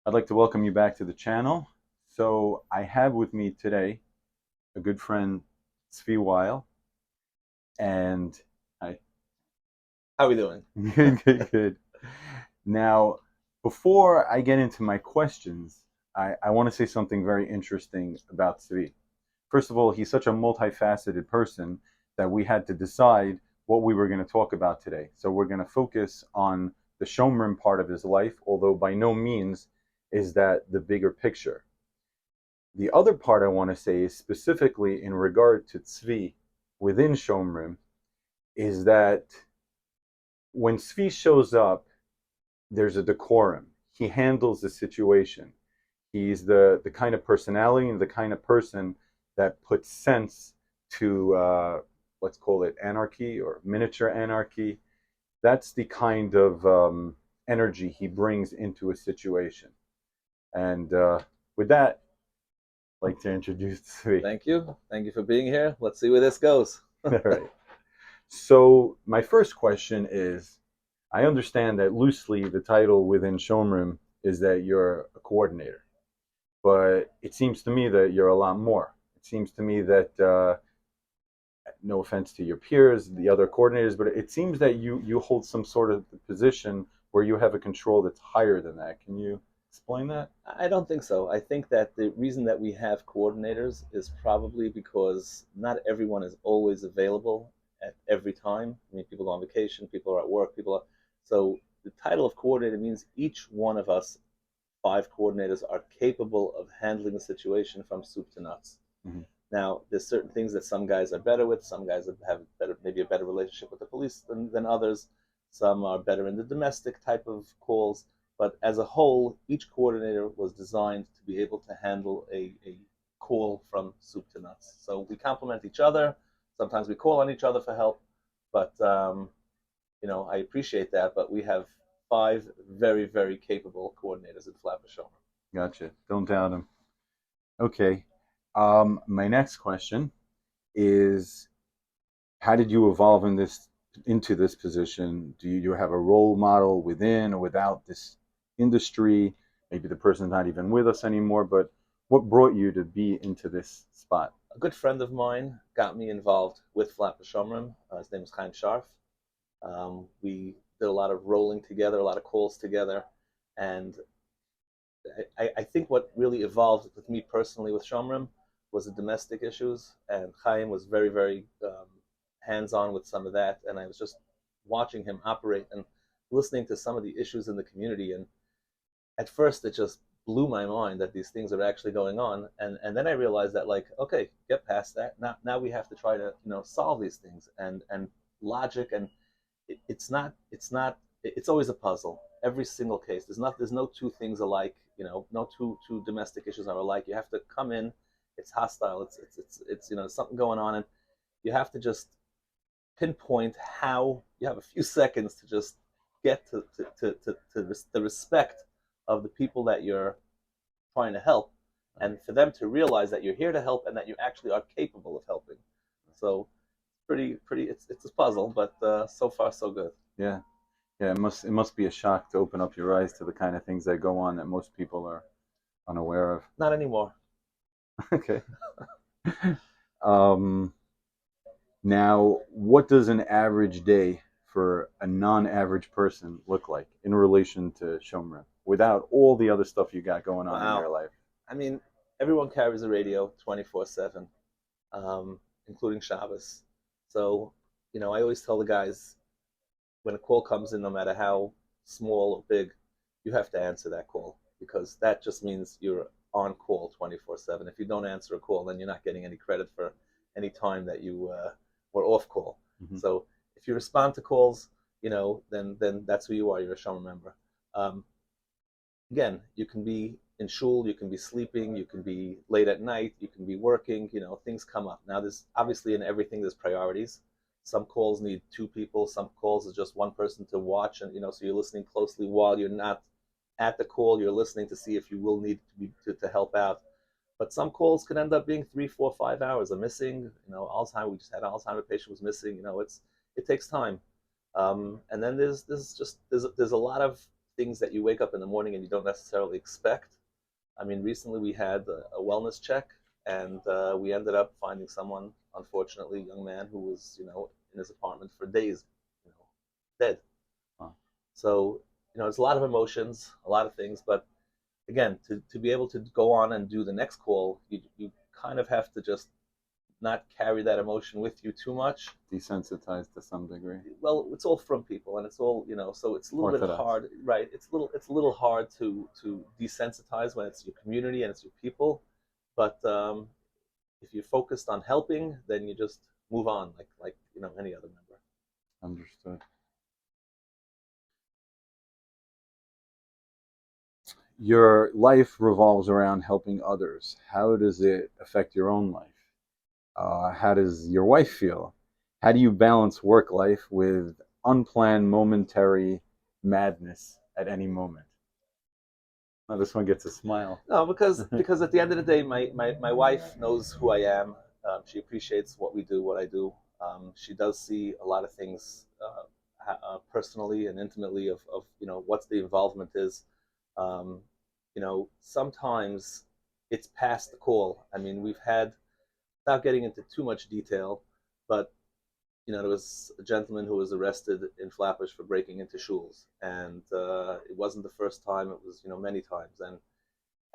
I'd like to welcome you back to the channel. So I have with me today a good friend, Tzvi Weill, and I How are we doing? good. Now, before I get into my questions, I want to say something very interesting about Tzvi. First of all, he's such a multifaceted person that we had to decide what we were going to talk about today. So we're going to focus on the Shomrim part of his life, although by no means is that the bigger picture. The other part I want to say is specifically in regard to Tzvi within Shomrim is that when Tzvi shows up, there's a decorum. He handles the situation. He's the kind of personality and the kind of person that puts sense to, let's call it anarchy or miniature anarchy. That's the kind of energy he brings into a situation. And with that, I'd like to introduce Tzvi. Thank you. Thank you for being here. Let's see where this goes. All right. So my first question is, I understand that loosely the title within Shomrim is that you're a coordinator, but it seems to me that you're a lot more. It seems to me that, no offense to your peers, the other coordinators, but it seems that you hold some sort of position where you have a control that's higher than that. Can you explain that? I don't think so. I think that the reason that we have coordinators is probably because not everyone is always available at every time. I mean, people go on vacation, people are at work, people are. So the title of coordinator means each one of us, five coordinators, are capable of handling the situation from soup to nuts. Mm-hmm. Now, there's certain things that some guys are better with. Some guys have better, maybe a better relationship with the police than others. Some are better in the domestic type of calls. But as a whole, each coordinator was designed to be able to handle a call from soup to nuts. So we complement each other. Sometimes we call on each other for help. But, I appreciate that. But we have five very, very capable coordinators at Flatbush Shomrim. Gotcha. Don't doubt him. Okay. My next question is, how did you evolve into this position? Do you have a role model within or without this industry? Maybe the person's not even with us anymore, but what brought you to be into this spot? A good friend of mine got me involved with Flatbush Shomrim. His name is Chaim Sharf. We did a lot of rolling together, a lot of calls together, and I think what really evolved with me personally with Shomrim was the domestic issues, and Chaim was very, very hands-on with some of that, and I was just watching him operate and listening to some of the issues in the community, and at first it just blew my mind that these things are actually going on, and then I realized that, like, okay, get past that. Now we have to try to solve these things, and logic, and it's always a puzzle. Every single case, there's no two things alike. No two domestic issues are alike. You have to come in. It's hostile. It's something going on, and you have to just pinpoint how. You have a few seconds to just get to the respect of the people that you're trying to help, and for them to realize that you're here to help and that you actually are capable of helping. So pretty. It's a puzzle, but so far so good. Yeah, yeah. It must be a shock to open up your eyes to the kind of things that go on that most people are unaware of. Not anymore. Okay. Um, Now, what does an average day for a non-average person look like in relation to Shomra without all the other stuff you got going on in your Wow. life? I mean, everyone carries a radio 24/7, including Shabbos. So, I always tell the guys when a call comes in, no matter how small or big, you have to answer that call because that just means you're on call 24/7. If you don't answer a call, then you're not getting any credit for any time that you were off call. Mm-hmm. So if you respond to calls, then that's who you are. You're a show member. Um, Again, you can be in shul, you can be sleeping, you can be late at night, you can be working, things come up. Now, there's obviously in everything, there's priorities. Some calls need two people, some calls is just one person to watch, and so you're listening closely while you're not at the call, you're listening to see if you will need to help out. But some calls can end up being 3, 4, 5 hours of missing. Alzheimer. We just had an Alzheimer patient was missing. It takes time. And then there's a lot of things that you wake up in the morning and you don't necessarily expect. I mean, recently we had a wellness check, and we ended up finding someone, unfortunately, a young man who was, in his apartment for days, you know, dead. Wow. So, there's a lot of emotions, a lot of things, but again, to be able to go on and do the next call, you kind of have to just not carry that emotion with you too much. Desensitized to some degree. Well, it's all from people, and it's all, so it's a little bit Orthodox. hard, right? It's a little hard to desensitize when it's your community and it's your people, but if you're focused on helping, then you just move on, like any other member. Understood. Your life revolves around helping others. How does it affect your own life? How does your wife feel? How do you balance work life with unplanned momentary madness at any moment? Now, this one gets a smile. No, because at the end of the day, my wife knows who I am. She appreciates what we do, what I do. She does see a lot of things personally and intimately of what the involvement is. Um, Sometimes it's past the call. I mean, we've had, without getting into too much detail, but there was a gentleman who was arrested in Flatbush for breaking into shuls, and it wasn't the first time; it was many times. And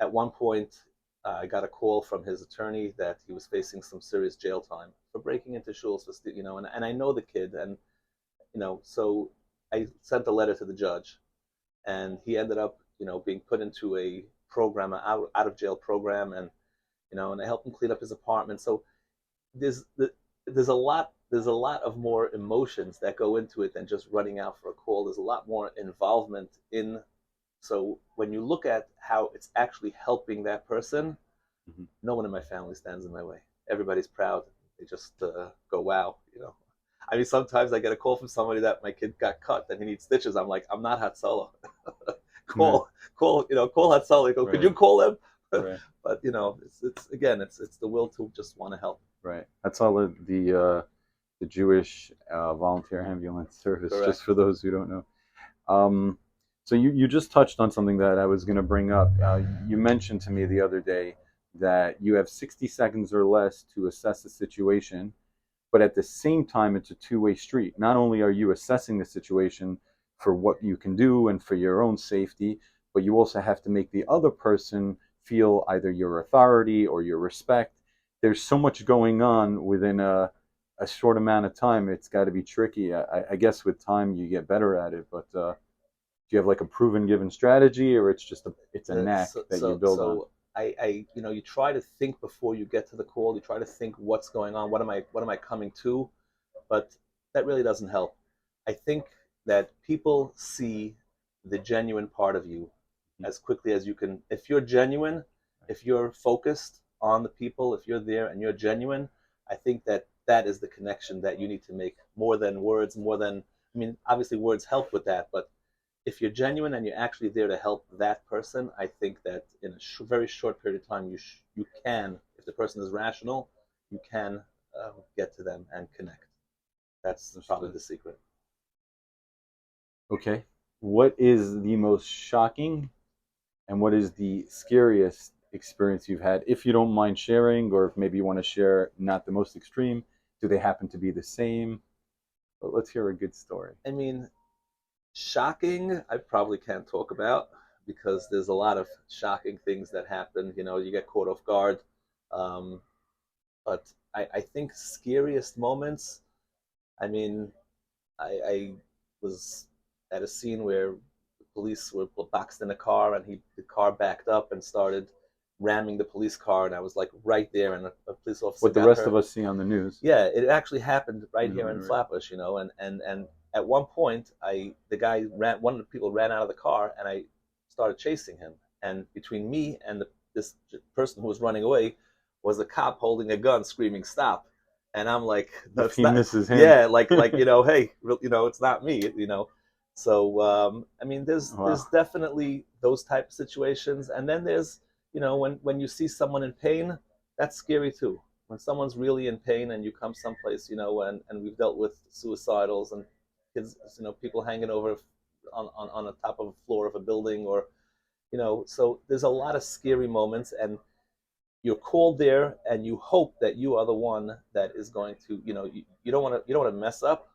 at one point, I got a call from his attorney that he was facing some serious jail time for breaking into shuls, and I know the kid, and so I sent a letter to the judge, and he ended up being put into a program, out of jail program, and I helped him clean up his apartment. So there's there's a lot of more emotions that go into it than just running out for a call. There's a lot more involvement in. So when you look at how it's actually helping that person, Mhm. no one in my family stands in my way. Everybody's proud. They just go, wow. I mean, sometimes I get a call from somebody that my kid got cut and he needs stitches. I'm like, I'm not Hatsala. Right, call Hatsala. Go, could you right, call them? right, But it's again, it's the will to just want to help. right. That's all the Jewish volunteer ambulance service. Just Correct. for those who don't know. Um, so you just touched on something that I was going to bring up. You mentioned to me the other day that you have 60 seconds or less to assess the situation, but at the same time, it's a two-way street. Not only are you assessing the situation for what you can do and for your own safety, but you also have to make the other person feel either your authority or your respect. There's so much going on within a short amount of time. It's got to be tricky. I guess with time you get better at it, but do you have like a proven given strategy, or it's a knack So, that you so, build on? so you try to think before you get to the call. You try to think what's going on. What am I coming to? But that really doesn't help. I think that people see the genuine part of you as quickly as you can. If you're genuine, if you're focused on the people, if you're there and you're genuine, I think that that is the connection that you need to make more than words, more than, I mean, obviously words help with that, but if you're genuine and you're actually there to help that person, I think that in a very short period of time, you can, if the person is rational, you can get to them and connect. That's probably Understood. the secret. Okay. What is the most shocking and what is the scariest experience you've had? If you don't mind sharing, or if maybe you want to share not the most extreme, do they happen to be the same? But let's hear a good story. I mean, shocking, I probably can't talk about because there's a lot of shocking things that happen. You get caught off guard. Um, but I think scariest moments, I mean, I was at a scene where the police were boxed in a car, and the car backed up and started ramming the police car, and I was like right there, and a police officer What the got rest of hurt. us see on the news. Yeah, it actually happened right here in Right. Flatbush, and at one point, the guy ran, one of the people ran out of the car, and I started chasing him, and between me and this person who was running away was a cop holding a gun, screaming "Stop!" And I'm like, "No, If it's he not." misses him. Yeah, like hey, it's not me. So I mean, there's Wow. definitely those type of situations, and then there's when you see someone in pain, that's scary too. When someone's really in pain and you come someplace, and we've dealt with suicidals and kids, people hanging over on the top of a floor of a building, or so there's a lot of scary moments, and you're called there, and you hope that you are the one that is going to, you don't want to mess up,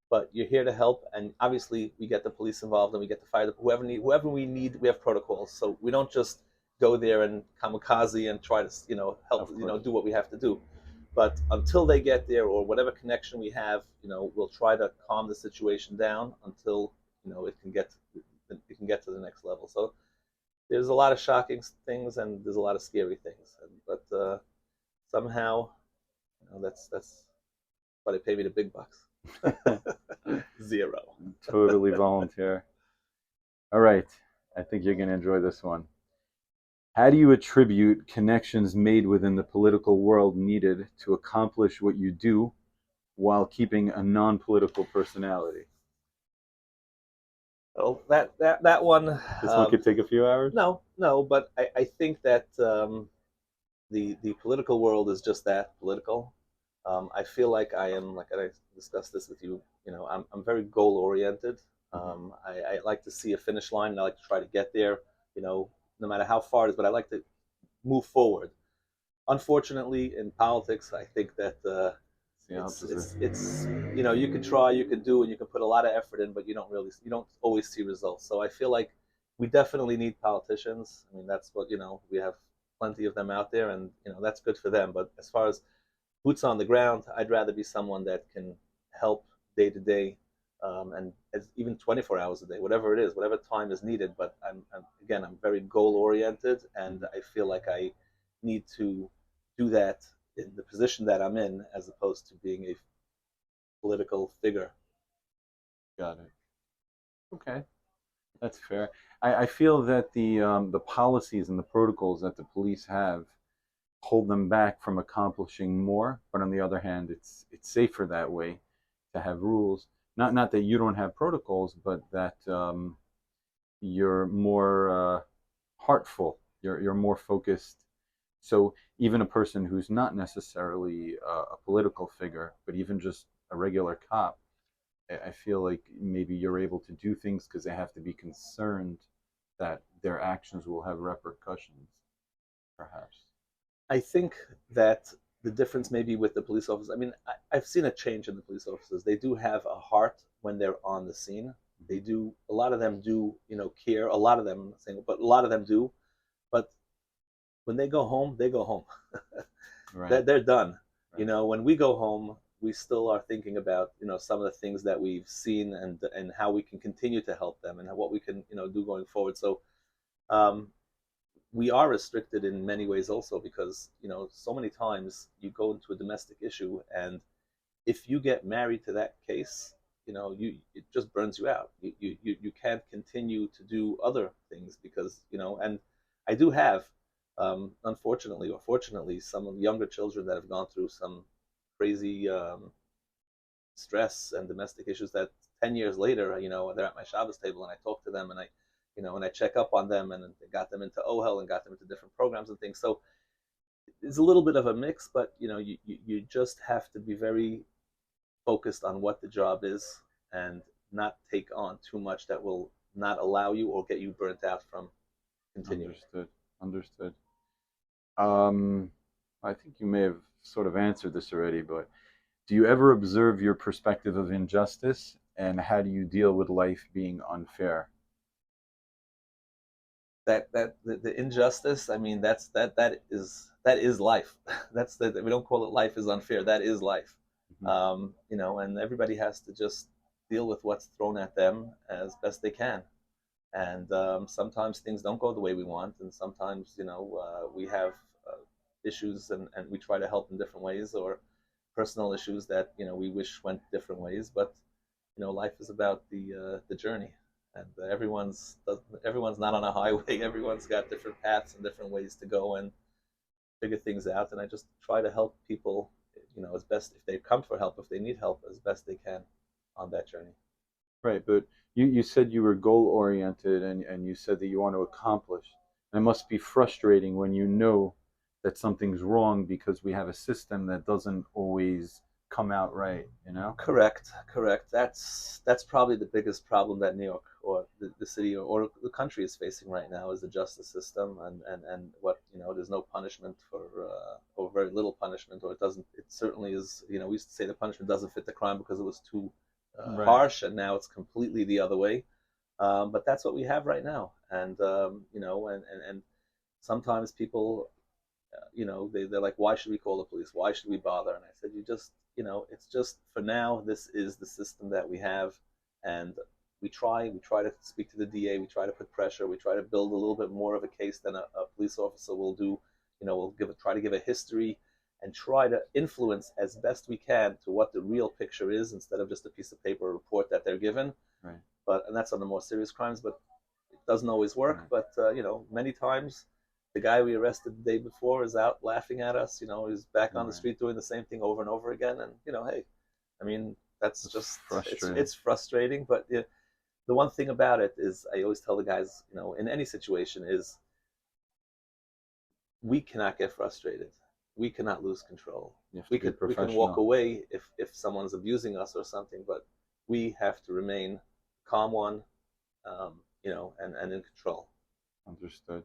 but you're here to help. And obviously, we get the police involved, and we get the fire, whoever we need. We have protocols, so we don't just go there and kamikaze and try to help, Of course. do what we have to do. But until they get there, or whatever connection we have, we'll try to calm the situation down until it can get to the next level. So there's a lot of shocking things, and there's a lot of scary things, but somehow, that's why they pay me the big bucks. Zero. Totally volunteer. All right. I think you're going to enjoy this one. How do you attribute connections made within the political world needed to accomplish what you do while keeping a non-political personality? Well, that one. This one could take a few hours. No, but I think that the political world is just that, political. I feel like I am, like I discussed this with you. I'm very goal oriented. I like to see a finish line, and I like to try to get there. No matter how far it is, but I like to move forward. Unfortunately, in politics, I think that it's you can try, you can do, and you can put a lot of effort in, but you don't always see results. So I feel like we definitely need politicians. I mean, that's what we have plenty of them out there, and that's good for them. But as far as boots on the ground, I'd rather be someone that can help day to day, and even 24 hours a day, whatever it is, whatever time is needed. But I'm very goal oriented, and I feel like I need to do that in the position that I'm in, as opposed to being a political figure. Got it. Okay, that's fair. I feel that the policies and the protocols that the police have hold them back from accomplishing more. But on the other hand, it's safer that way to have rules. Not that you don't have protocols, but that you're more heartful. You're more focused. So even a person who's not necessarily a political figure, but even just a regular cop, I feel like maybe you're able to do things because they have to be concerned that their actions will have repercussions, perhaps. I think that the difference maybe with the police officers. I mean, I've seen a change in the police officers. They do have a heart when they're on the scene. They do. A lot of them do, care. A lot of them, I'm not saying, but a lot of them do. But when they go home, they go home. Right. They're done. Right. When we go home, we still are thinking about some of the things that we've seen, and how we can continue to help them, and what we can do going forward. So um, we are restricted in many ways also, because so many times you go into a domestic issue, and if you get married to that case, it just burns you out. You can't continue to do other things, because and I do have, unfortunately or fortunately, some of the younger children that have gone through some crazy stress and domestic issues, that 10 years later, they're at my Shabbos table, and I talk to them, and I check up on them, and got them into OHEL, and got them into different programs and things. So it's a little bit of a mix, but you just have to be very focused on what the job is, and not take on too much that will not allow you or get you burnt out from continuing. Understood. Understood. Um, I think you may have sort of answered this already, but do you ever observe your perspective of injustice, and how do you deal with life being unfair? The injustice, I mean, that is life. We don't call it life is unfair. That is life. Mhm. And everybody has to just deal with what's thrown at them as best they can. And sometimes things don't go the way we want, and sometimes we have issues, and we try to help in different ways, or personal issues that we wish went different ways. But life is about the journey, and everyone's not on a highway. Everyone's got different paths and different ways to go and figure things out. And I just try to help people, as best, if they come for help, if they need help, as best they can on that journey. Right, but you said you were goal oriented, and you said that you want to accomplish. And it must be frustrating when you know that something's wrong because we have a system that doesn't always come out right, you know? Correct, correct. That's probably the biggest problem that New York or the city or the country is facing right now is the justice system and what there's no punishment for or very little punishment or it certainly is we used to say the punishment doesn't fit the crime because it was too Right. harsh and now it's completely the other way. But that's what we have right now, and and sometimes people they're like, why should we call the police? Why should we bother? And I said, it's just for now, this is the system that we have. And we try to speak to the DA, we try to put pressure, we try to build a little bit more of a case than a police officer will do. We'll try to give a history and try to influence as best we can to what the real picture is instead of just a piece of paper report that they're given. Right. And that's on the more serious crimes, but it doesn't always work. Right. But many times the guy we arrested the day before is out laughing at us. He's back on the Right. street doing the same thing over and over again. And hey, I mean, that's It's just frustrating. it's frustrating. But the one thing about it is, I always tell the guys, in any situation, is we cannot get frustrated. We cannot lose control. You have We to be could we can walk professional. away if someone's abusing us or something, but we have to remain calm one, and in control. Understood.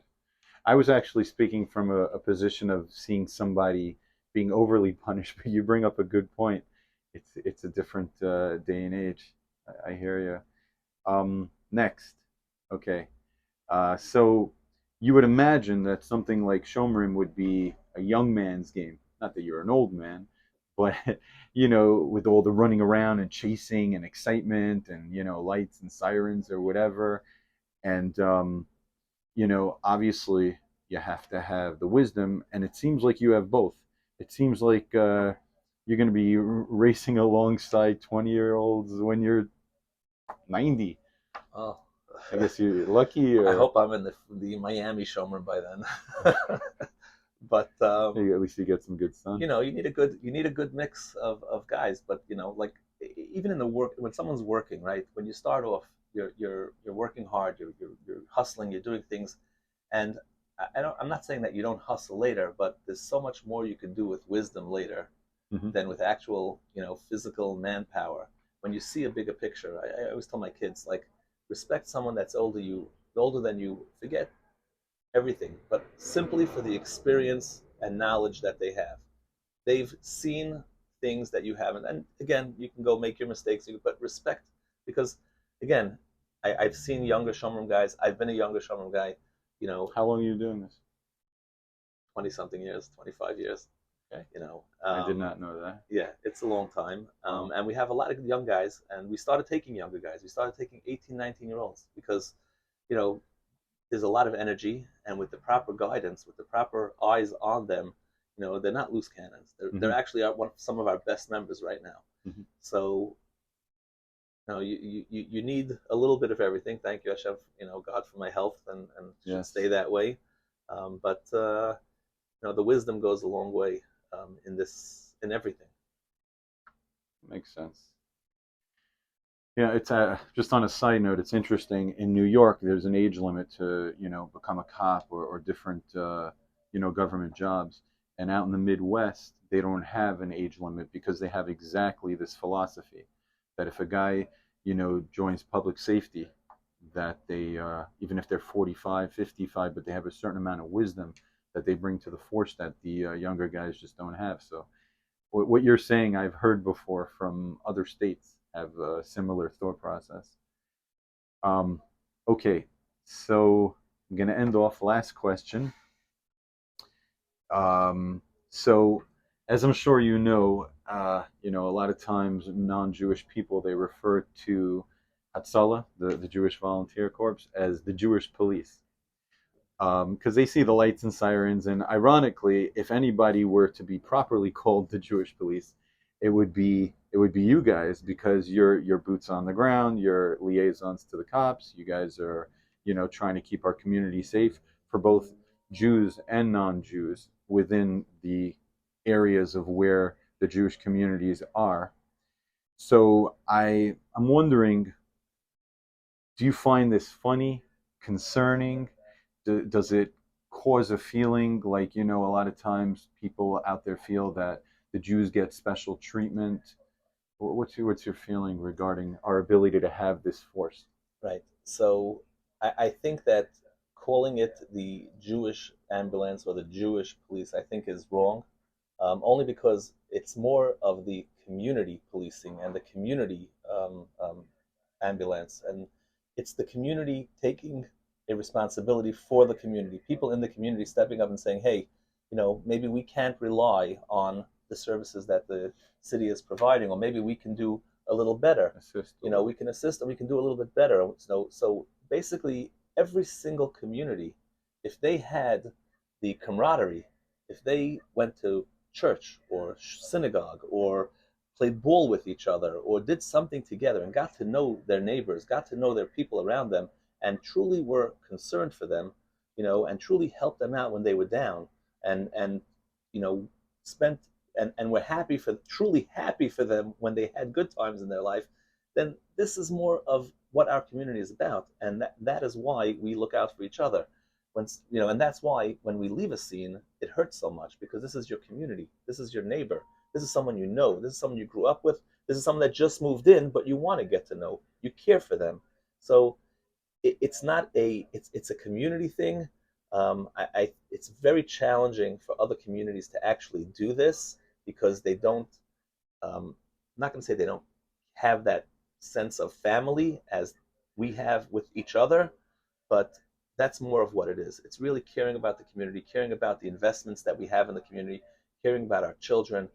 I was actually speaking from a position of seeing somebody being overly punished, but you bring up a good point. It's a different day and age. I hear you. Next, okay. So you would imagine that something like Shomrim would be a young man's game. Not that you're an old man, but with all the running around and chasing and excitement and lights and sirens or whatever. And obviously you have to have the wisdom, and it seems like you have both. It seems like you're going to be racing alongside 20-year-olds when you're 90. Oh, I guess you're lucky, I or hope I'm in the Miami Showroom by then. But maybe at least you get some good sun. you need a good mix of guys. But like even in the work when someone's working, right? When you start off, you're working hard, you're hustling, you're doing things, and I'm not saying that you don't hustle later, but there's so much more you can do with wisdom later Hmm. than with actual physical manpower. When you see a bigger picture, I always tell my kids, like, respect someone that's older than you. Forget everything, but simply for the experience and knowledge that they have. They've seen things that you haven't. And again, you can go make your mistakes, but respect, because again, I've seen younger Shomrim guys. I've been a younger Shomrim guy, you know, How long are you doing this? 20 something years, 25 years, Okay, you know. I did not know that. Yeah, it's a long time. Wow. And we have a lot of young guys, and we started taking younger guys. We started taking 18, 19-year-olds because, you know, there's a lot of energy, and with the proper guidance, with the proper eyes on them, they're not loose cannons. They're Hmm. actually some of our best members right now. Hmm. So you need a little bit of everything. Thank you, Hashem, God, for my health, and should stay Yes, that way. But the wisdom goes a long way in everything. makes sense. Yeah, it's just on a side note. It's interesting. In New York, there's an age limit to become a cop or different government jobs. And out in the Midwest, they don't have an age limit because they have exactly this philosophy that if a guy joins public safety, that they even if they're 45, 55, but they have a certain amount of wisdom that they bring to the force that the younger guys just don't have. So what you're saying, I've heard before from other states have a similar thought process. Um, okay, so I'm going to end off last question. So, as I'm sure a lot of times non-Jewish people they refer to Hatzalah, the Jewish Volunteer Corps, as the Jewish police because they see the lights and sirens. And ironically, if anybody were to be properly called the Jewish police, it would be you guys because you're boots on the ground, you're liaisons to the cops. You guys are trying to keep our community safe for both Jews and non-Jews within the areas of where the Jewish communities are. So I'm wondering, do you find this funny, concerning? Does it cause a feeling like a lot of times people out there feel that the Jews get special treatment? What's your feeling regarding our ability to have this force? Right. So I think that calling it the Jewish ambulance or the Jewish police, I think, is wrong. Only because it's more of the community policing and the community ambulance, and it's the community taking a responsibility for the community. People in the community stepping up and saying, "Hey, maybe we can't rely on the services that the city is providing, or maybe we can do a little better. Assist. We can assist and we can do a little bit better." So basically, every single community, if they had the camaraderie, if they went to church or synagogue or played ball with each other or did something together and got to know their neighbors, got to know their people around them, and truly were concerned for them, and truly helped them out when they were down, and spent and were happy for truly happy for them when they had good times in their life, then this is more of what our community is about, and that is why we look out for each other. And that's why when we leave a scene, it hurts so much, because this is your community, this is your neighbor, this is someone you know, this is someone you grew up with, this is someone that just moved in, but you want to get to know, you care for them. So it's not it's a community thing. It's very challenging for other communities to actually do this, because they don't. I'm not going to say they don't have that sense of family as we have with each other, but that's more of what it is. It's really caring about the community, caring about the investments that we have in the community, caring about our children,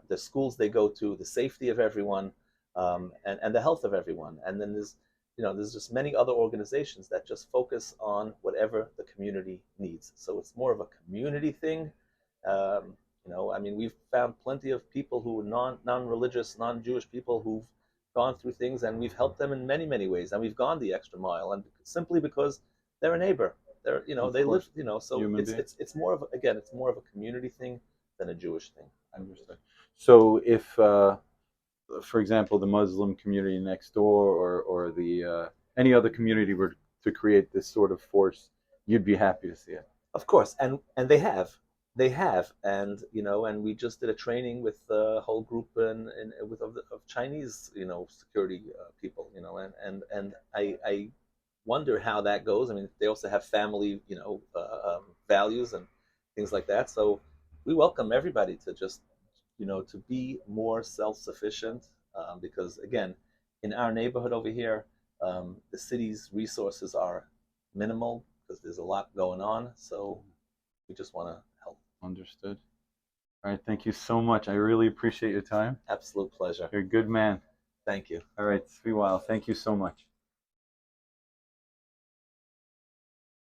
the schools they go to, the safety of everyone, and the health of everyone. And then there's just many other organizations that just focus on whatever the community needs. So it's more of a community thing. I mean, we've found plenty of people who are non-religious, non-Jewish people who've gone through things, and we've helped them in many, many ways, and we've gone the extra mile, and simply because they're a neighbor, Of they live, course, so human being. it's more of again, it's more of a community thing than a Jewish thing, I believe. Understood. So if, for example, the Muslim community next door, or the any other community were to create this sort of force, you'd be happy to see it. Of course, and they have, and and we just did a training with a whole group of Chinese, security people, and I wonder how that goes. I mean, they also have family, values and things like that. So we welcome everybody to just, to be more self-sufficient, because again, in our neighborhood over here, the city's resources are minimal because there's a lot going on. So we just want to help. Understood. All right. Thank you so much. I really appreciate your time. Absolute pleasure. You're a good man. Thank you. All right, Tzvi Weill, thank you so much.